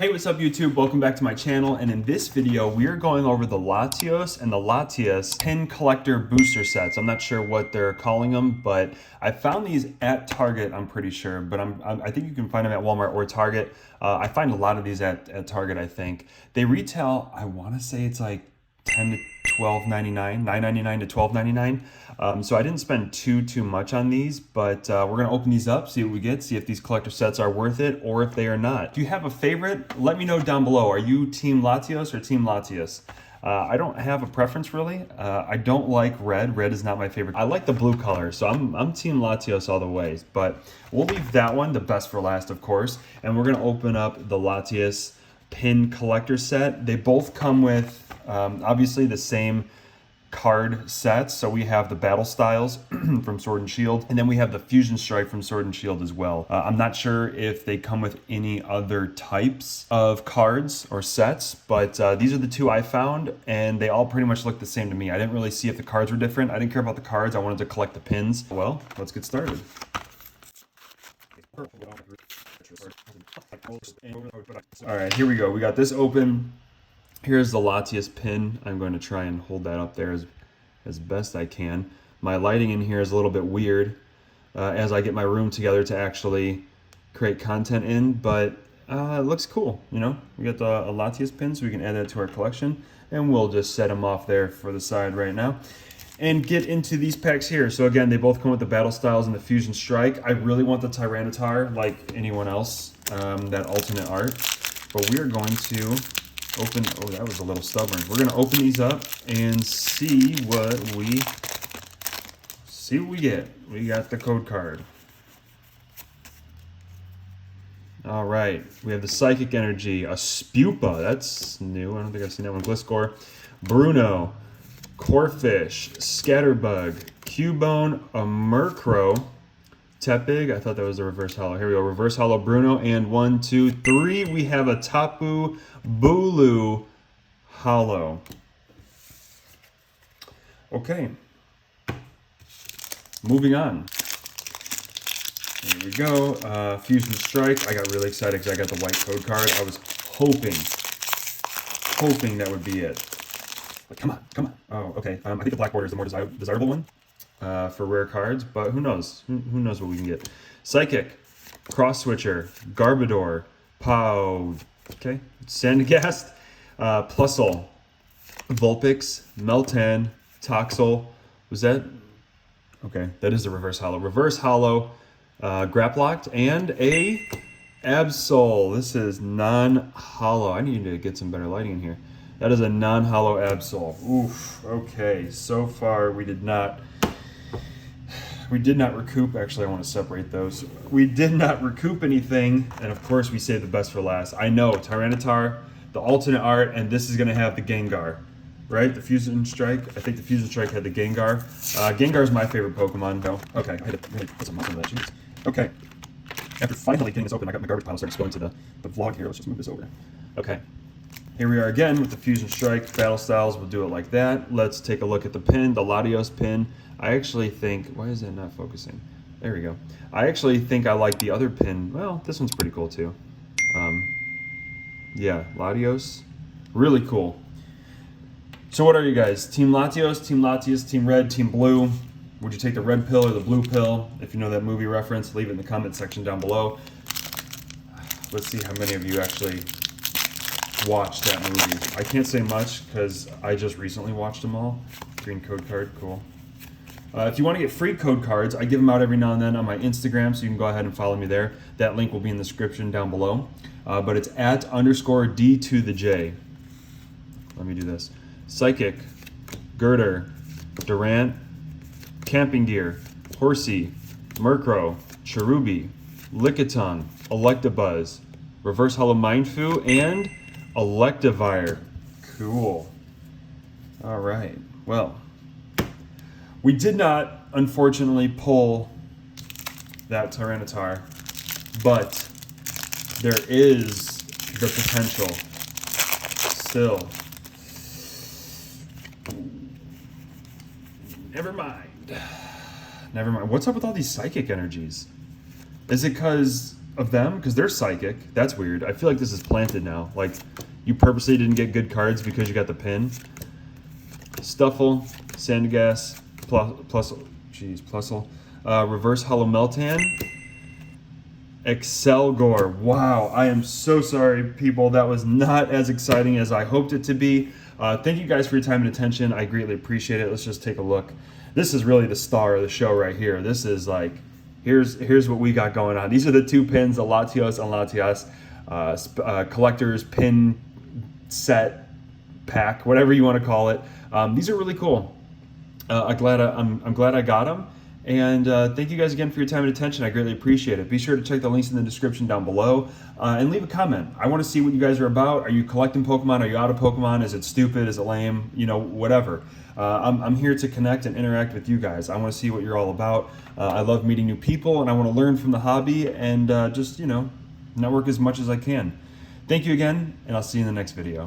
Hey, what's up YouTube? Welcome back to my channel, and in this video we are going over the Latios and the Latias pin collector booster sets. I'm not sure what they're calling them, but I found these at Target, I'm pretty sure, but I think you can find them at Walmart or Target. I find a lot of these at Target, I think. They retail, I want to say it's like $10 to $12.99, $9.99 to $12.99. So I didn't spend too much on these, but we're gonna open these up, see what we get, see if these collector sets are worth it or if they are not. Do you have a favorite? Let me know down below. Are you Team Latios or Team Latias? I don't have a preference really. I don't like red. Red is not my favorite. I like the blue color, so I'm Team Latios all the way. But we'll leave that one, the best for last, of course. And we're gonna open up the Latias pin collector set. They both come with obviously the same card sets. So we have the Battle Styles from Sword and Shield, and then we have the Fusion Strike from Sword and Shield as well. I'm not sure if they come with any other types of cards or sets, but these are the two I found, and they all pretty much look the same to me. I didn't really see if the cards were different. I didn't care about the cards. I wanted to collect the pins. Well, let's get started. All right, here we go. We got this open. Here's the Latias pin. I'm going to try and hold that up there as best I can. My lighting in here is a little bit weird as I get my room together to actually create content in, but it looks cool, you know? We got a Latias pin, so we can add that to our collection, and we'll just set them off there for the side right now and get into these packs here. So again, they both come with the Battle Styles and the Fusion Strike. I really want the Tyranitar, like anyone else, that alternate art, but we are going to open, oh, that was a little stubborn. We're gonna open these up and see what we get. We got the code card. All right, we have the Psychic Energy, a Spupa, that's new. I don't think I've seen that one. Gliscor, Bruno, Corphish, Scatterbug, Cubone, a Murkrow, Tepig, I thought that was a reverse holo. Here we go, reverse holo Bruno, and 1, 2, 3, we have a Tapu Bulu holo. Okay, moving on. Here we go, Fusion Strike. I got really excited because I got the white code card. I was hoping that would be it. But come on. Oh, okay, I think the black border is the more desirable one. For rare cards, but who knows? Who knows what we can get? Psychic, Cross Switcher, Garbodor, Pow, okay, Sandygast, Plusle, Vulpix, Meltan, Toxel. Was that? Okay, that is the reverse holo. Reverse holo, Graplocked, and a Absol. This is non-holo. I need to get some better lighting in here. That is a non-holo Absol. Oof. Okay, so far we did not recoup. Actually, I want to separate those. We did not recoup anything, and of course we saved the best for last. I know, Tyranitar, the alternate art, and this is going to have the Gengar, right? The Fusion Strike. I think the Fusion Strike had the Gengar. Gengar is my favorite Pokemon. No, okay, I had to really put some muscle in that. Jeez. Okay, after finally getting this open, I got my garbage pile started going to the vlog here. Let's just move this over. Okay, here we are again with the Fusion Strike, Battle Styles. We'll do it like that. Let's take a look at the pin, the Latios pin. I actually think, why is that not focusing? There we go. I actually think I like the other pin. Well, this one's pretty cool too. Yeah, Latios, really cool. So what are you guys? Team Latios, Team Latias, Team Red, Team Blue? Would you take the red pill or the blue pill? If you know that movie reference, leave it in the comment section down below. Let's see how many of you actually watched that movie. I can't say much because I just recently watched them all. Green code card, cool. If you want to get free code cards, I give them out every now and then on my Instagram, so you can go ahead and follow me there. That link will be in the description down below. But it's @_D to the J. Let me do this. Psychic, Girder, Durant, Camping Gear, Horsey, Murkrow, Cherubi, Lickitung, Electabuzz, Reverse Holo Mindfu, and Electivire. Cool. All right. Well, we did not, unfortunately, pull that Tyranitar, but there is the potential still. Never mind. What's up with all these psychic energies? Is it because of them because they're psychic. That's weird. I feel like this is planted now. Like you purposely didn't get good cards because you got the pin. Stuffle, Sandgas, Plusle, Reverse Hollow Meltan, Excelgor. Wow, I am so sorry, people. That was not as exciting as I hoped it to be. Thank you guys for your time and attention. I greatly appreciate it. Let's just take a look. This is really the star of the show right here. This is like, here's what we got going on. These are the two pins, the Latios and Latias collector's pin set pack, whatever you want to call it. These are really cool. I'm glad I got them. And thank you guys again for your time and attention. I greatly appreciate it. Be sure to check the links in the description down below and leave a comment. I want to see what you guys are about. Are you collecting Pokemon? Are you out of Pokemon? Is it stupid? Is it lame? You know, whatever. I'm here to connect and interact with you guys. I want to see what you're all about. I love meeting new people, and I want to learn from the hobby and just, you know, network as much as I can. Thank you again, and I'll see you in the next video.